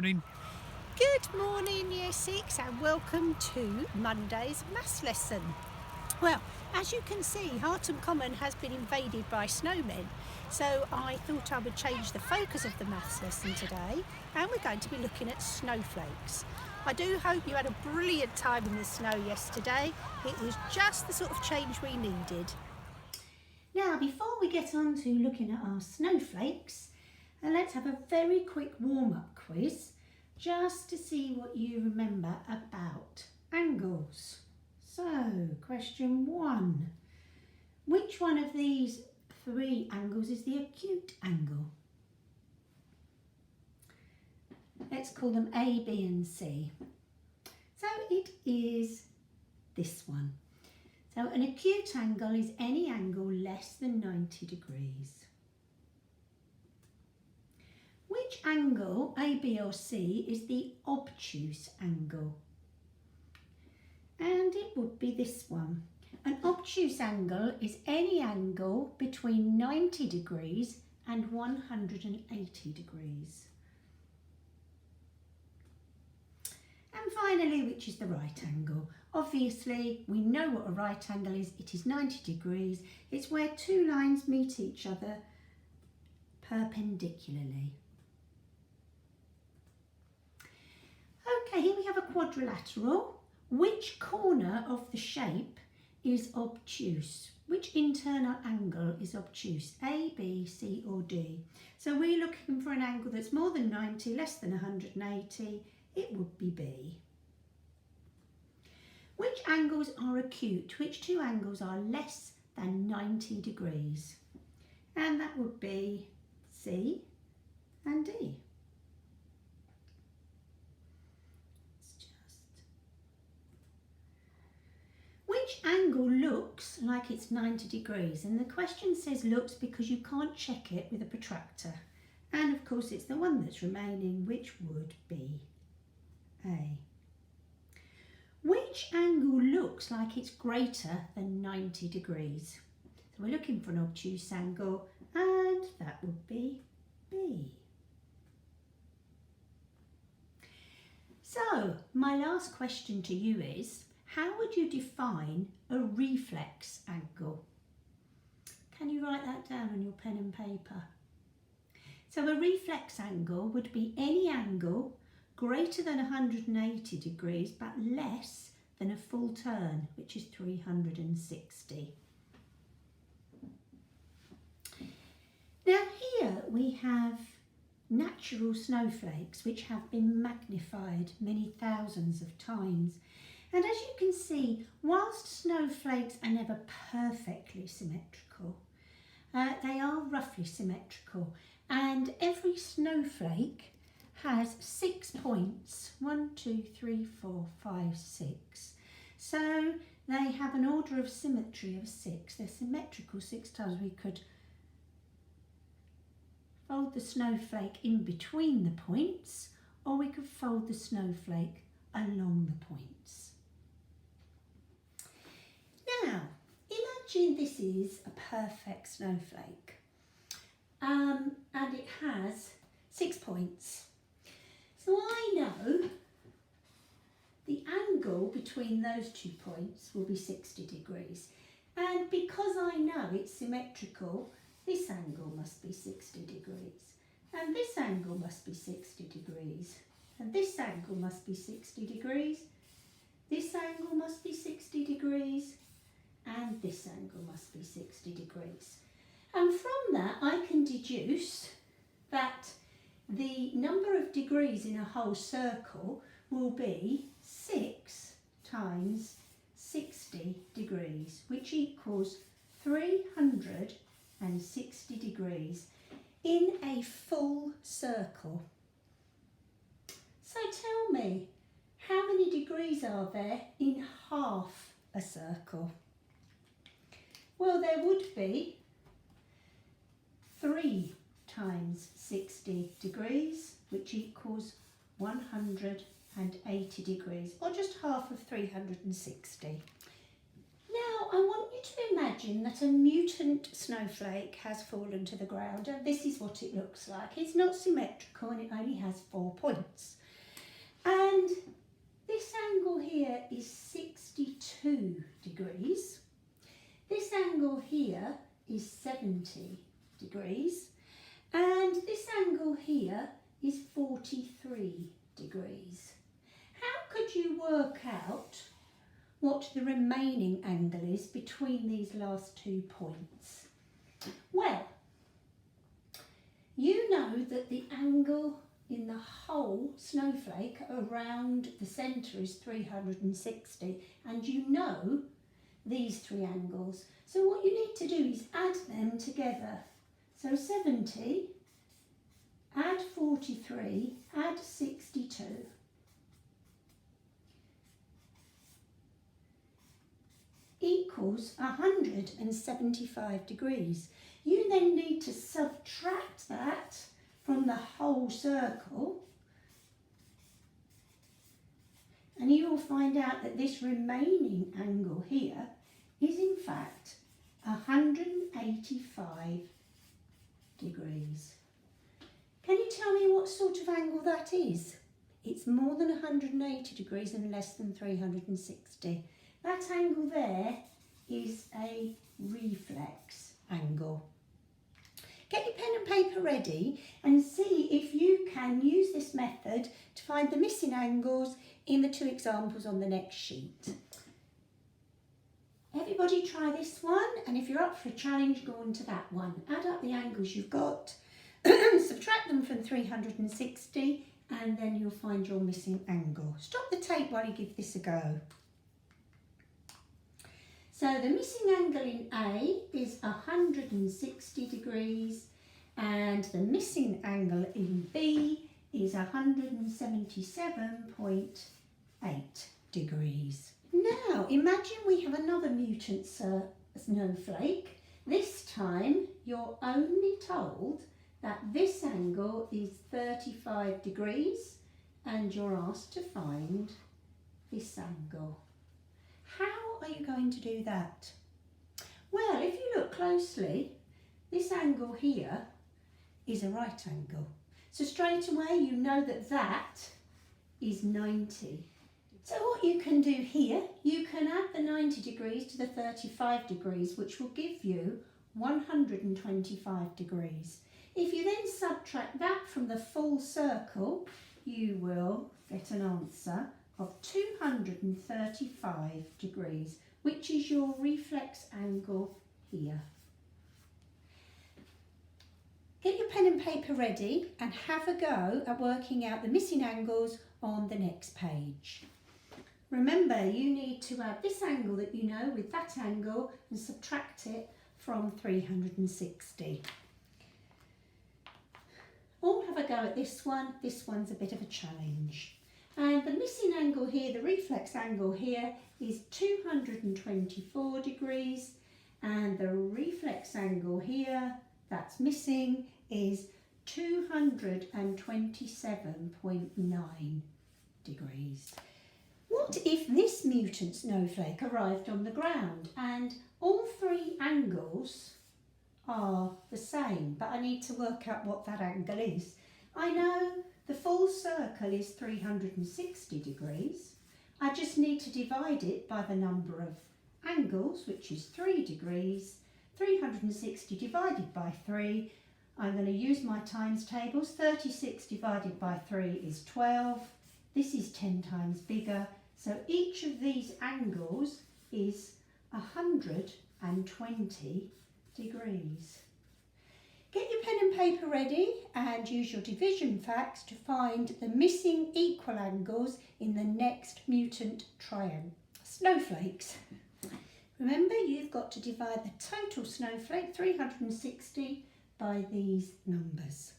morning. Good morning, Year 6, and welcome to Monday's maths lesson. Well, as you can see, Harton Common has been invaded by snowmen, so I thought I would change the focus of the maths lesson today, and we're going to be looking at snowflakes. I do hope you had a brilliant time in the snow yesterday. It was just the sort of change we needed. Now, before we get on to looking at our snowflakes, let's have a very quick warm-up quiz just to see what you remember about angles. So, question 1. Which one of these 3 angles is the acute angle? Let's call them A, B and C. So it is this one. So an acute angle is any angle less than 90 degrees. Which angle, A, B or C, is the obtuse angle? And it would be this one. An obtuse angle is any angle between 90 degrees and 180 degrees. And finally, which is the right angle? Obviously, we know what a right angle is. It is 90 degrees. It's where 2 lines meet each other perpendicularly. Okay, here we have a quadrilateral. Which corner of the shape is obtuse? Which internal angle is obtuse? A, B, C or D? So we're looking for an angle that's more than 90, less than 180. It would be B. Which angles are acute? Which 2 angles are less than 90 degrees? And that would be C and D. Which angle looks like it's 90 degrees? And the question says looks because you can't check it with a protractor. And of course it's the one that's remaining, which would be A. Which angle looks like it's greater than 90 degrees? So we're looking for an obtuse angle, and that would be B. So my last question to you is, how would you define a reflex angle? Can you write that down on your pen and paper? So a reflex angle would be any angle greater than 180 degrees but less than a full turn, which is 360. Now here we have natural snowflakes which have been magnified many thousands of times. And as you can see, whilst snowflakes are never perfectly symmetrical, they are roughly symmetrical, and every snowflake has 6 points. 1, 2, 3, 4, 5, 6. So they have an order of symmetry of 6. They're symmetrical 6 times. We could fold the snowflake in between the points, or we could fold the snowflake along the points. Now, imagine this is a perfect snowflake and it has 6 points. So I know the angle between those 2 points will be 60 degrees. And because I know it's symmetrical, this angle must be 60 degrees. And this angle must be 60 degrees. And this angle must be 60 degrees. This angle must be 60 degrees. And this angle must be 60 degrees. And from that I can deduce that the number of degrees in a whole circle will be 6 times 60 degrees, which equals 360 degrees in a full circle. So tell me, how many degrees are there in half a circle? Well, there would be 3 times 60 degrees, which equals 180 degrees, or just half of 360. Now, I want you to imagine imagine that a mutant snowflake has fallen to the ground, and this is what it looks like. It's not symmetrical and it only has 4 points. And this angle here is 62 degrees. This angle here is 70 degrees. And this angle here is 43 degrees. How could you work out what the remaining angle is between these last 2 points? Well, you know that the angle in the whole snowflake around the centre is 360, and you know these 3 angles. So what you need to do is add them together. So 70, add 43, add 62. Equals 175 degrees. You then need to subtract that from the whole circle, and you will find out that this remaining angle here is in fact 185 degrees. Can you tell me what sort of angle that is? It's more than 180 degrees and less than 360. That angle there is a reflex angle. Get your pen and paper ready and see if you can use this method to find the missing angles in the 2 examples on the next sheet. Everybody try this one, and if you're up for a challenge, go on to that one. Add up the angles you've got, subtract them from 360, and then you'll find your missing angle. Stop the tape while you give this a go. So the missing angle in A is 160 degrees, and the missing angle in B is 177.8 degrees. Now imagine we have another mutant snowflake. This time you're only told that this angle is 35 degrees and you're asked to find this angle. How are you going to do that? Well, if you look closely, this angle here is a right angle. So straight away you know that that is 90. So what you can do here, you can add the 90 degrees to the 35 degrees, which will give you 125 degrees. If you then subtract that from the full circle, you will get an answer of 235 degrees, which is your reflex angle here. Get your pen and paper ready and have a go at working out the missing angles on the next page. Remember, you need to add this angle that you know with that angle and subtract it from 360. All have a go at this one. This one's a bit of a challenge. And the missing angle here, the reflex angle here, is 224 degrees, and the reflex angle here that's missing is 227.9 degrees. What if this mutant snowflake arrived on the ground and all 3 angles are the same, but I need to work out what that angle is? I know the full circle is 360 degrees. I just need to divide it by the number of angles, which is 3 degrees. 360 divided by 3, I'm going to use my times tables. 36 divided by 3 is 12. This is 10 times bigger. So each of these angles is 120 degrees. Get your pen and paper ready and use your division facts to find the missing equal angles in the next mutant snowflakes. Remember, you've got to divide the total snowflake, 360, by these numbers.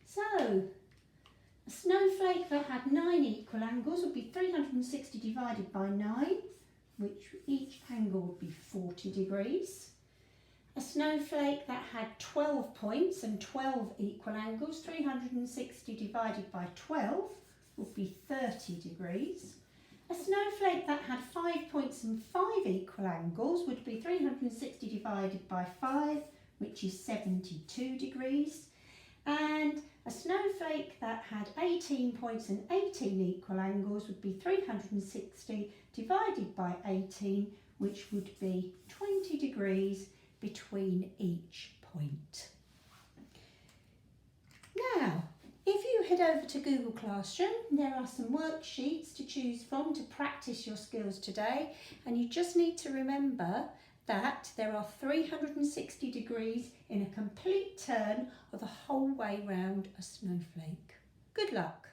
So, a snowflake that had 9 equal angles would be 360 divided by 9, which each angle would be 40 degrees. A snowflake that had 12 points and 12 equal angles, 360 divided by 12, would be 30 degrees. A snowflake that had 5 5 points and 5 equal angles would be 360 divided by 5, which is 72 degrees. And a snowflake that had 18 points and 18 equal angles would be 360 divided by 18, which would be 20 degrees between each point. Now, if you head over to Google Classroom, there are some worksheets to choose from to practice your skills today, and you just need to remember that there are 360 degrees in a complete turn of the whole way round a snowflake. Good luck!